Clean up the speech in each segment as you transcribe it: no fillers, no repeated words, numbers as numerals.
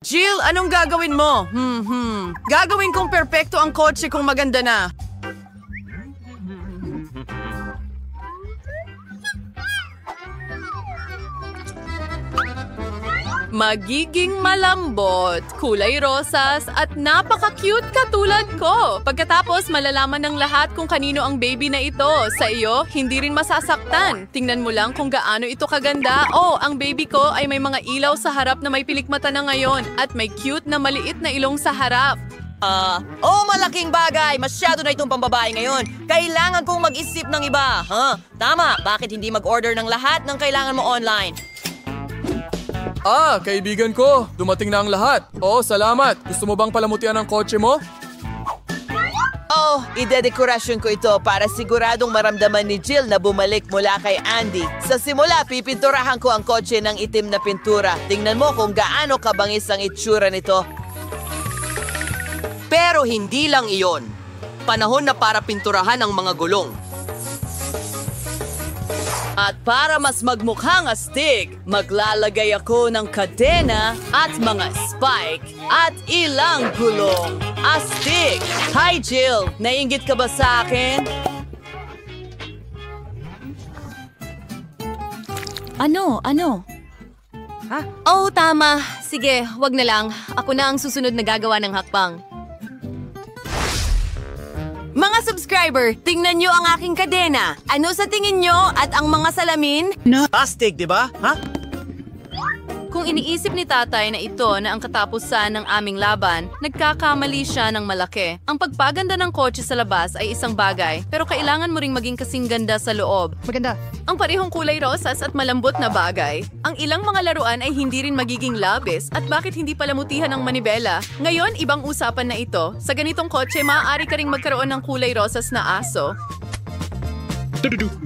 Jill, anong gagawin mo? Gagawin kong perpekto ang kotse kung maganda na. Magiging malambot, kulay rosas at napaka-cute katulad ko. Pagkatapos, malalaman ng lahat kung kanino ang baby na ito. Sa iyo, hindi rin masasaktan. Tingnan mo lang kung gaano ito kaganda. Oh, ang baby ko ay may mga ilaw sa harap na may pilikmata na ngayon at may cute na maliit na ilong sa harap. Malaking bagay. Masyado na itong pambabae ngayon. Kailangan kong mag-isip ng iba. Tama, bakit hindi mag-order ng lahat ng kailangan mo online? Kaibigan ko. Dumating na ang lahat. Salamat. Gusto mo bang palamutian ang kotse mo? Idedekorasyon ko ito para siguradong maramdaman ni Jill na bumalik mula kay Andy. Sa simula, pipinturahan ko ang kotse ng itim na pintura. Tingnan mo kung gaano kabangis ang itsura nito. Pero hindi lang iyon. Panahon na para pinturahan ang mga gulong. At para mas magmukhang astig, maglalagay ako ng kadena at mga spike at ilang gulong. Astig! Hi, Jill! Naiinggit ka ba sa akin? Ano? Tama. Sige, wag na lang. Ako na ang susunod na gagawa ng hakbang. Mga subscriber, tingnan nyo ang aking kadena. Ano sa tingin nyo at ang mga salamin? Astig, di ba? Kung iniisip ni tatay na ito na ang katapusan ng aming laban, nagkakamali siya ng malaki. Ang pagpaganda ng kotse sa labas ay isang bagay, pero kailangan mo ring maging kasing ganda sa loob. Maganda. Ang parehong kulay rosas at malambot na bagay. Ang ilang mga laruan ay hindi rin magiging labis at bakit hindi palamutihan ng manibela. Ngayon, ibang usapan na ito. Sa ganitong kotse, maaari ka ring magkaroon ng kulay rosas na aso.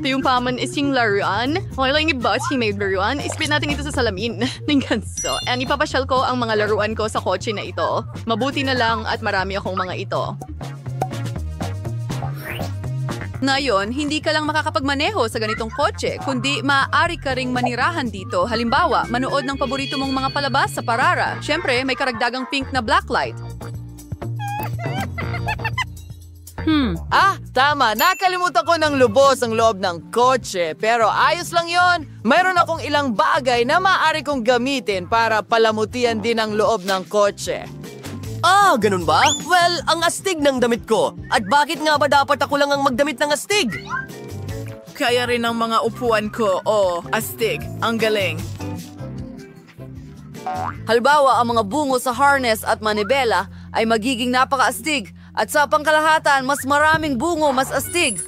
Yung paman is yung laruan. Okay lang yung boss, yung may laruan. Isplit natin ito sa salamin ng ganso. And ipapasyal ko ang mga laruan ko sa kotse na ito. Mabuti na lang at marami akong mga ito. Ngayon, hindi ka lang makakapagmaneho sa ganitong kotse, kundi maaari ka ring manirahan dito. Halimbawa, manood ng paborito mong mga palabas sa parara. Siyempre, may karagdagang pink na blacklight. Tama. Nakalimutan ko ng lubos ang loob ng kotse. Pero ayos lang yon. Mayroon akong ilang bagay na maaari kong gamitin para palamutian din ang loob ng kotse. Ganun ba? Well, ang astig ng damit ko. At bakit nga ba dapat ako lang ang magdamit ng astig? Kaya rin ang mga upuan ko. Astig. Ang galing. Halimbawa, ang mga bungo sa harness at manibela ay magiging napakaastig. At sa pangkalahatan, mas maraming bungo, mas astig.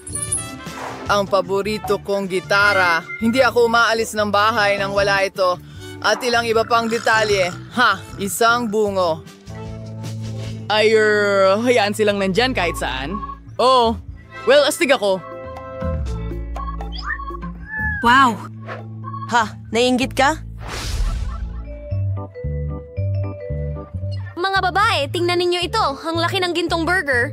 Ang paborito kong gitara. Hindi ako umaalis ng bahay nang wala ito. At ilang iba pang detalye. Isang bungo. Hayaan silang nandyan kahit saan. Well, astig ako. Wow! Naiinggit ka? Mga babae, tingnan ninyo ito. Ang laki ng gintong burger.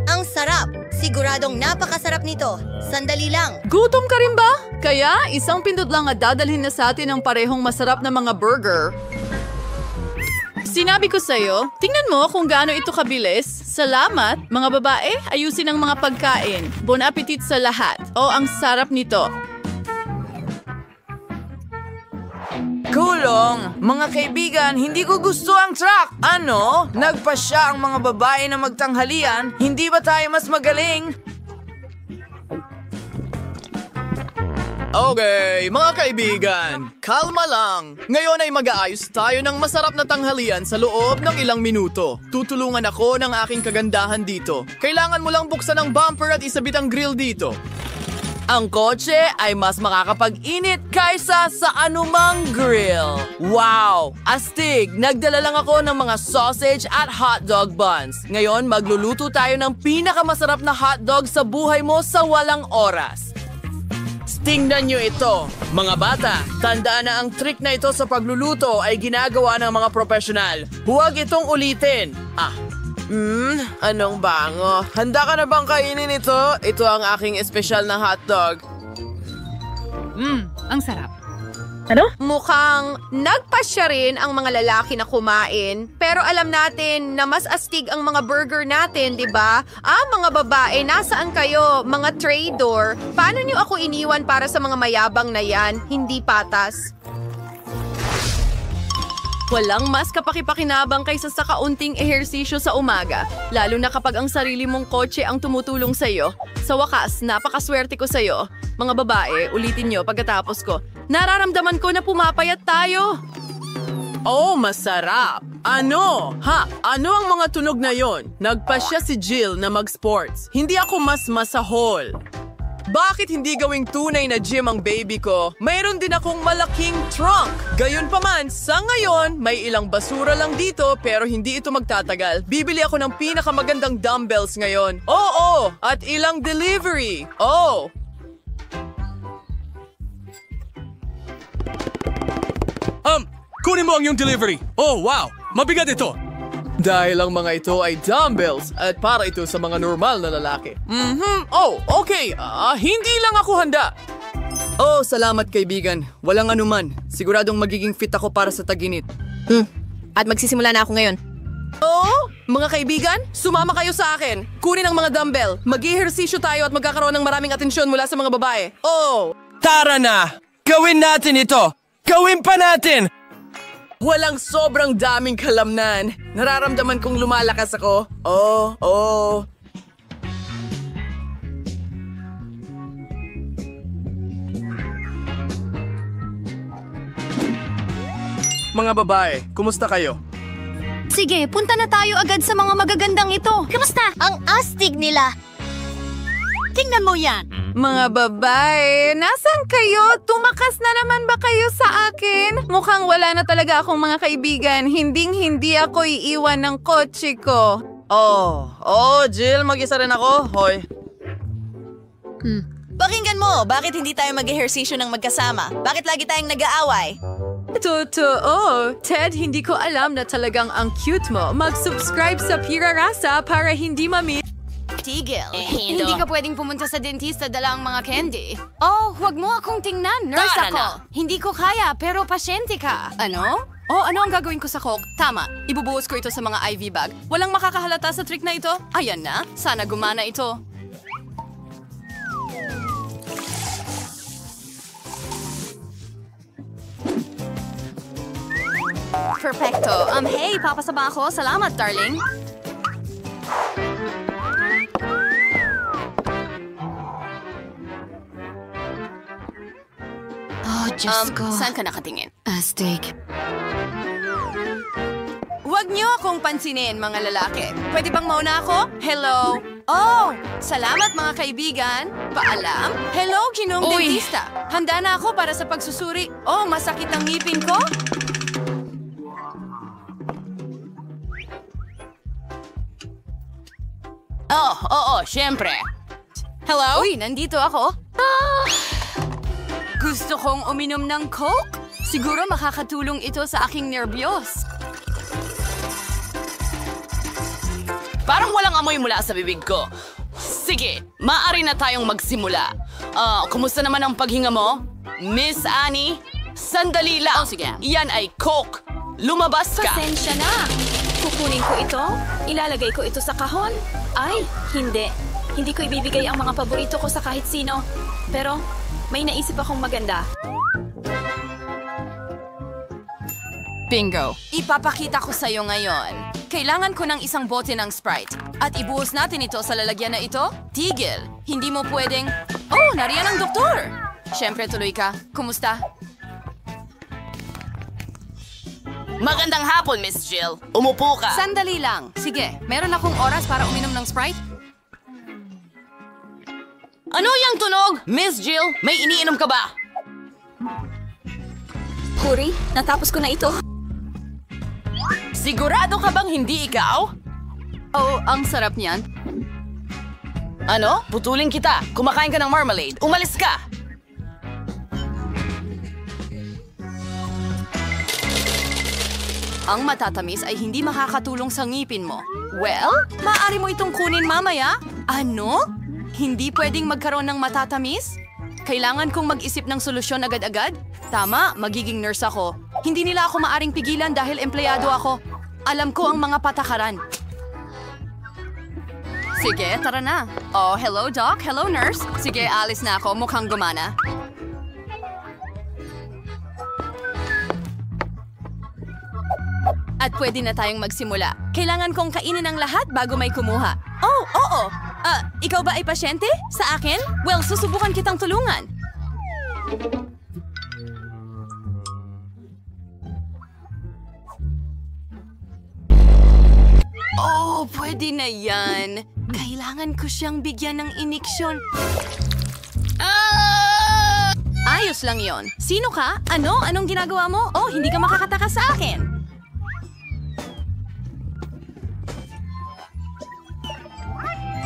Ang sarap! Siguradong napakasarap nito. Sandali lang. Gutom ka rin ba? Kaya, isang pindot lang at dadalhin na sa atin ang parehong masarap na mga burger. Sinabi ko sa'yo, tingnan mo kung gaano ito kabilis. Salamat, mga babae, ayusin ang mga pagkain. Bon appetit sa lahat. Ang sarap nito. Kulong! Mga kaibigan, hindi ko gusto ang truck! Ano? Nagpasya ang mga babae na magtanghalian? Hindi ba tayo mas magaling? Okay, mga kaibigan, kalma lang. Ngayon ay mag-aayos tayo ng masarap na tanghalian sa loob ng ilang minuto. Tutulungan ako ng aking kagandahan dito. Kailangan mo lang buksan ang bumper at isabit ang grill dito. Ang kotse ay mas makakapag-init kaysa sa anumang grill. Wow! Astig! Nagdala lang ako ng mga sausage at hotdog buns. Ngayon, magluluto tayo ng pinakamasarap na hotdog sa buhay mo sa walang oras. Tingnan nyo ito. Mga bata, tandaan na ang trick na ito sa pagluluto ay ginagawa ng mga profesional. Huwag itong ulitin. Anong bango? Handa ka na bang kainin ito? Ito ang aking espesyal na hotdog. Ang sarap. Mukhang nagpasya rin ang mga lalaki na kumain. Pero alam natin na mas astig ang mga burger natin, di ba? Mga babae, nasaan kayo? Mga traitor. Paano niyo ako iniwan para sa mga mayabang na yan? Hindi patas. Walang mas kapakipakinabang kaysa sa kaunting ehersisyo sa umaga, lalo na kapag ang sarili mong kotse ang tumutulong sa'yo. Sa wakas, napakaswerte ko sa'yo. Mga babae, ulitin nyo pagkatapos ko. Nararamdaman ko na pumapayat tayo. Oh, masarap! Ano? Ano ang mga tunog na yon? Nagpasya si Jill na mag-sports. Hindi ako mas masahol. Bakit hindi gawing tunay na gym ang baby ko? Mayroon din akong malaking trunk. Gayunpaman, sa ngayon, may ilang basura lang dito pero hindi ito magtatagal. Bibili ako ng pinakamagandang dumbbells ngayon. Oo, at ilang delivery. Oh! Kunin mo ang iyong delivery. Oh, wow! Mabigat ito. Dahil ang mga ito ay dumbbells at para ito sa mga normal na lalaki. Oh, okay. Hindi lang ako handa. Oh, salamat kaibigan. Walang anuman. Siguradong magiging fit ako para sa taginit. At magsisimula na ako ngayon. Oh, mga kaibigan, sumama kayo sa akin. Kunin ang mga dumbbell. Mag-ehersisyo tayo at magkakaroon ng maraming atensyon mula sa mga babae. Oh, Tara na! Gawin natin ito! Gawin pa natin! walang sobrang daming kalamnan. Nararamdaman kong lumalakas ako. Oh. Mga babae, kumusta kayo? Sige, punta na tayo agad sa mga magagandang ito. Kamusta? Ang astig nila. Tingnan mo yan. Mga babae, nasan kayo? Tumakas na naman ba kayo sa akin? Mukhang wala na talaga akong mga kaibigan. Hindi ako iiwan ng kotse ko. Jill, mag-isa rin ako. Hoy. Pakinggan mo, bakit hindi tayo mag-ehersisyo ng magkasama? Bakit lagi tayong nag-aaway? Totoo. Ted, hindi ko alam na talagang ang cute mo. Mag-subscribe sa Pira Rasa para hindi mamiss. Tigil. Hindi ka pwedeng pumunta sa dentista dala ang mga candy. Oh, huwag mo akong tingnan. Nurse Tara ako. na. Hindi ko kaya, pero pasyente ka. Ano? Ano ang gagawin ko sa Coke? Tama, ibubuhos ko ito sa mga IV bag. Walang makakahalata sa trick na ito. Ayan na, sana gumana ito. Perfecto. Hey, papasaba ako. Salamat, darling. Diyos ko. Saan ka nakatingin? Astig. Huwag niyo akong pansinin, mga lalaki. Pwede bang mauna ako? Hello? Salamat mga kaibigan. Paalam? Hello, Ginong Dentista. Handa na ako para sa pagsusuri. Masakit ang ngipin ko? Syempre. Hello? Uy, nandito ako. Gusto kong uminom ng Coke. Siguro makakatulong ito sa aking nervyos. Parang walang amoy mula sa bibig ko. Sige, maaari na tayong magsimula. Kumusta naman ang paghinga mo? Miss Annie? Sandali lang. Sige. Yan ay Coke. Lumabas ka. Pasensya na. Kukunin ko ito. Ilalagay ko ito sa kahon. Ay, hindi. Hindi ko ibibigay ang mga paborito ko sa kahit sino. Pero, may naisip akong maganda. Bingo. Ipapakita ko sa'yo ngayon. Kailangan ko ng isang bote ng Sprite. At ibuhos natin ito sa lalagyan na ito. Tigil. Hindi mo pwedeng... nariyan ang doktor. Siyempre, tuloy ka. Kumusta? Magandang hapon, Miss Jill. Umupo ka. Sandali lang. Sige, meron akong oras para uminom ng Sprite? Ano yung tunog? Miss Jill, may iniinom ka ba? Huri, natapos ko na ito. Sigurado ka bang hindi ikaw? Ang sarap niyan. Ano? Putulin kita. Kumakain ka ng marmalade. Umalis ka. Ang matatamis ay hindi makakatulong sa ngipin mo. Well, maaari mo itong kunin mamaya. Ano? Hindi pwedeng magkaroon ng matatamis? Kailangan kong mag-isip ng solusyon agad-agad? Tama, magiging nurse ako. Hindi nila ako maaring pigilan dahil empleyado ako. Alam ko ang mga patakaran. Sige, tara na. Oh, hello, Doc. Hello, nurse. Sige, alis na ako. Mukhang gumana. At pwede na tayong magsimula. Kailangan kong kainin ang lahat bago may kumuha. Oh, oo. Ikaw ba ay pasyente? Sa akin? Well, susubukan kitang tulungan. Oh, pwede na yan. Kailangan ko siyang bigyan ng iniksyon. Ayos lang yon. Sino ka? Ano? Anong ginagawa mo? Oh, hindi ka makakataka sa akin.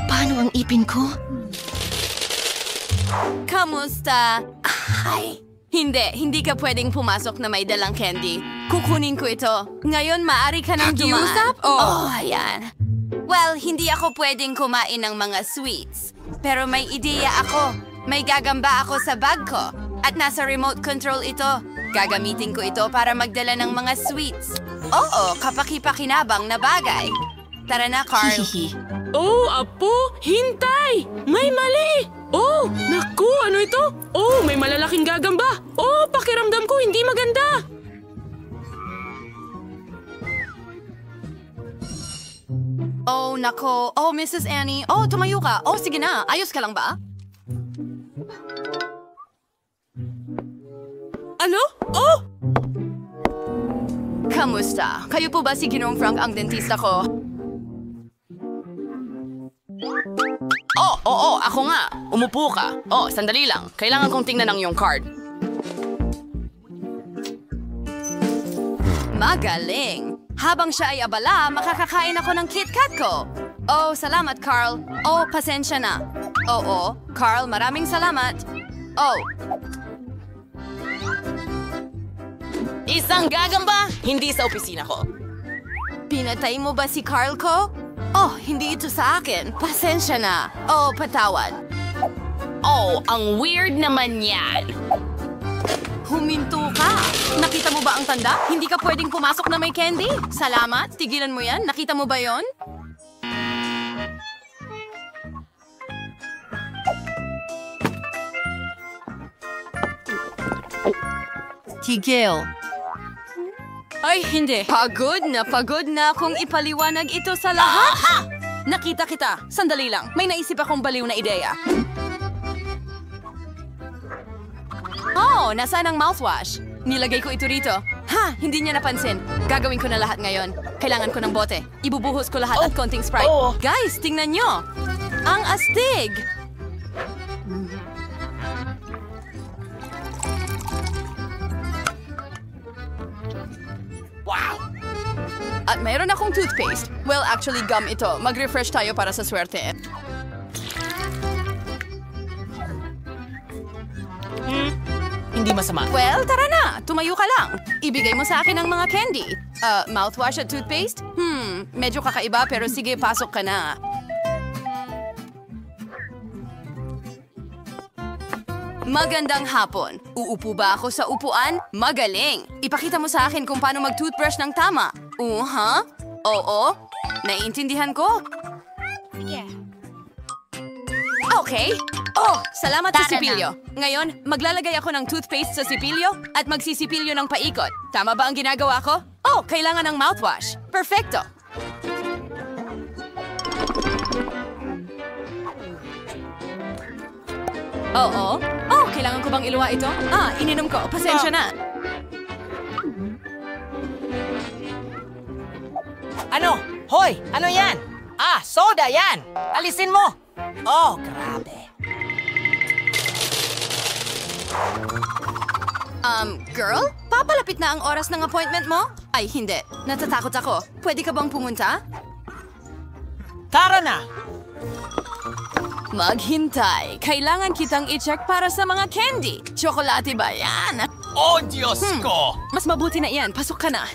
Paano ang ipin ko? Kamusta? Ay, hindi ka pwedeng pumasok na may dalang candy. Kukunin ko ito. Ngayon, maaari ka nang dumaan. Pakiusap? Oh, ayan. Well, hindi ako pwedeng kumain ng mga sweets. Pero may ideya ako. May gagamba ako sa bag ko. At nasa remote control ito. Gagamitin ko ito para magdala ng mga sweets. Oo, kapaki-pakinabang na bagay. Tara na, Carl. Oh, Apo! Hintay! May mali! Oh, naku, ano ito? Oh, may malalaking gagamba. Oh, pakiramdam ko hindi maganda. Oh, nako. Oh, Mrs. Annie. Oh, tumayo ka. Oh, sige na. Ayos ka lang ba? Ano? Oh! Kamusta? Kayo po ba si Ginoong Frank ang dentista ko? Oo, ako nga. Umupo ka. Oh, sandali lang. Kailangan kong tingnan ang iyong card. Magaling! Habang siya ay abala, makakakain ako ng KitKat ko. Oh, salamat, Carl. Oh, pasensya na. Oo, Carl, maraming salamat. Oh, Isang gagamba, hindi sa opisina ko. pinatay mo ba si Carl ko? Oh, hindi ito sa akin. Pasensya na. Oh, patawad. Oh, ang weird naman yan. Huminto ka! Nakita mo ba ang tanda? Hindi ka pwedeng pumasok na may candy. Salamat. Tigilan mo yan. Nakita mo ba yon? Tigil. Ay, hindi. Pagod na akong ipaliwanag ito sa lahat. Nakita kita. Sandali lang. May naisip akong baliw na ideya. Oh, nasaan ang mouthwash? Nilagay ko ito rito. Ha, hindi niya napansin. Gagawin ko na lahat ngayon. Kailangan ko ng bote. Ibubuhos ko lahat at konting Sprite. Guys, tingnan nyo. Ang astig! Wow! At mayroon akong toothpaste. Well, actually, gum ito. Mag-refresh tayo para sa swerte. Hindi masama. Well, tara na. Tumayo ka lang. Ibigay mo sa akin ang mga candy. Mouthwash at toothpaste? Medyo kakaiba pero sige, pasok ka na. Magandang hapon. Uupo ba ako sa upuan? Magaling. Ipakita mo sa akin kung paano mag-toothbrush ng tama. Ha? Oo. Naiintindihan ko. Okay. Oh, salamat sa sipilyo. Ngayon, maglalagay ako ng toothpaste sa sipilyo at magsisipilyo ng paikot. Tama ba ang ginagawa ko? Oh, kailangan ng mouthwash. Perfecto. Oo. Oh, kailangan ko bang iluwa ito? Ininom ko. Pasensya na. Ano? Hoy! Ano yan? Soda yan! Alisin mo! Oh, grabe. Girl? Papalapit na ang oras ng appointment mo? Ay, hindi. Natatakot ako. Pwede ka bang pumunta? Tara na! Maghintay. Kailangan kitang i-check para sa mga candy. Tsokolate ba yan? Oh, Diyos ko! Mas mabuti na yan. Pasok ka na.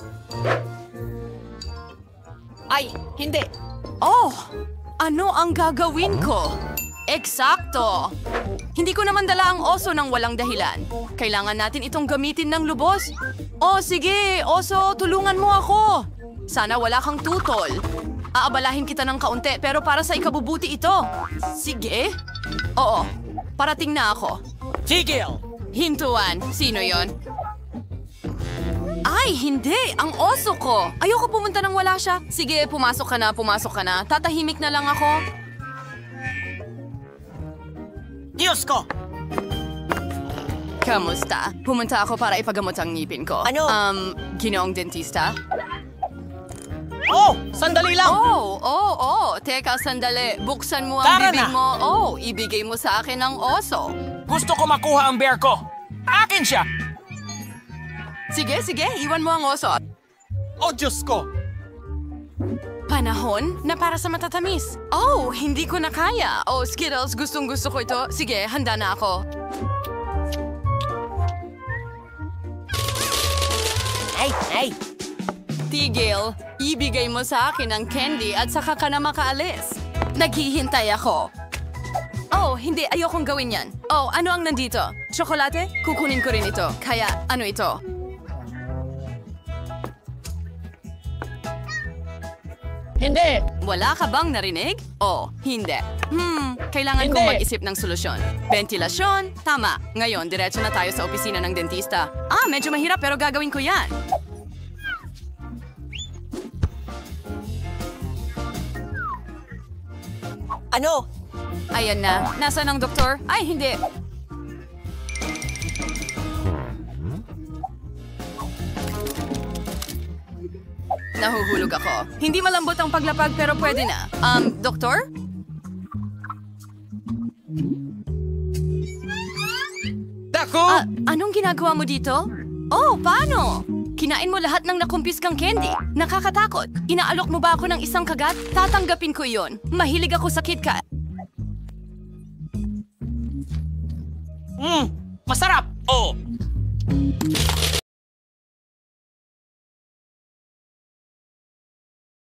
Ay, hindi. Oh! Ano ang gagawin ko? Eksakto! Hindi ko naman dala ang oso ng walang dahilan. Kailangan natin itong gamitin ng lubos. Oh, sige, oso, tulungan mo ako. Sana wala kang tutol. Aabalahin kita ng kaunti pero para sa ikabubuti ito. Sige? Oo, parating na ako. Tigil! Hintuan, sino yon? Ay, hindi! Ang oso ko! Ayoko pumunta nang wala siya. Sige, pumasok ka na. Tatahimik na lang ako. Diyos ko! Kamusta? Pumunta ako para ipagamot ang ngipin ko. Ano? Ginoong dentista? Oh, sandali lang! Oo. Teka, sandali. Buksan mo ang Tara bibig na. mo. Ibigay mo sa akin ang oso. Gusto ko makuha ang bear ko. Akin siya! Sige, iwan mo ang oso. Oh, Diyos ko! Panahon na para sa matatamis. Hindi ko na kaya. Skittles, gustong-gusto ko ito. Sige, handa na ako. Ay! Tigil, ibigay mo sa akin ang candy at saka ka na makaalis. Naghihintay ako. Hindi. Ayokong gawin yan. Ano ang nandito? Tsokolate? Kukunin ko rin ito. Kaya, ano ito? Hindi! Wala ka bang narinig? Hindi. Kailangan kong mag-isip ng solusyon. Ventilasyon? Tama. Ngayon, diretso na tayo sa opisina ng dentista. Medyo mahirap pero gagawin ko yan. Ano? Ayan na. Nasaan ang doktor? Ay, hindi. Nahuhulog ako. Hindi malambot ang paglapag pero pwede na. Doktor? Naku! Anong ginagawa mo dito? Paano? Kinain mo lahat ng nakumpiskang candy. Nakakatakot. Inaalok mo ba ako ng isang kagat? Tatanggapin ko yon. Mahilig ako sa KitKat. Masarap! Oh!